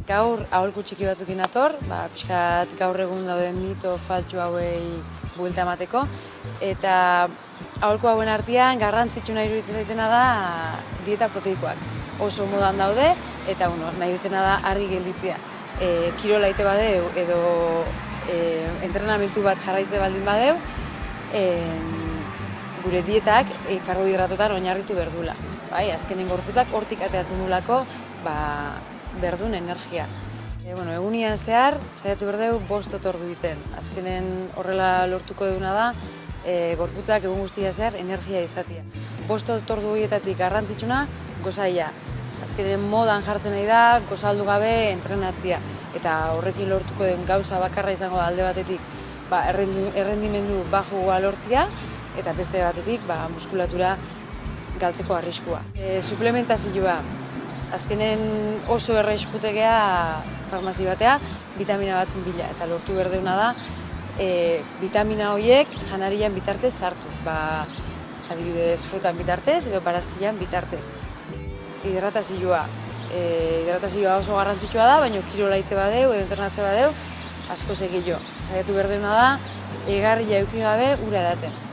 Gaur aholku txiki batzukin nator, pixkat gaur egun dauden mito faltsu hauei buelta emateko, eta aholku hauen artean garrantzitsuna iruditzen zaitena da dieta proteikoak. Oso modan daude, eta nahi dutena da argi gelditzea. Kirola ite badeu edo entrenamentu bat jarraitze baldin badeu, gure dietak karbohidratotan oinarritu berdula. Azkenen gorputzak hortik ateatzen dulako berdun energia. Egunian zehar, saiatu berdeu 5 ordu egiten. Azkenen horrela lortuko duguna da, gorputzak egun guztia zehar energia izatea. 5 ordu horietatik garrantzitsuna gozaia. Azkenen modan jartzen nahi da, gozaldu gabe entrenatzea. Eta horrekin lortuko den gauza bakarra izango da alde batetik errendimendu baxua lortzea, eta beste batetik muskulatura galtzeko arriskua. Suplementazioa. Azkenen oso erraiz jutekea farmazi batea, vitamina batzun bila, eta lortu berdeuna da, vitamina horiek janarian bitartez sartu. Adibidez, frutan bitartez edo parastilan bitartez. Hidratazioa. Hidratazioa oso garrantzitsua da, baina kirola ite badeu edo entrenatze badeu, asko segillo. Saiatu berdeuna da, egarria eduki gabe ura edaten.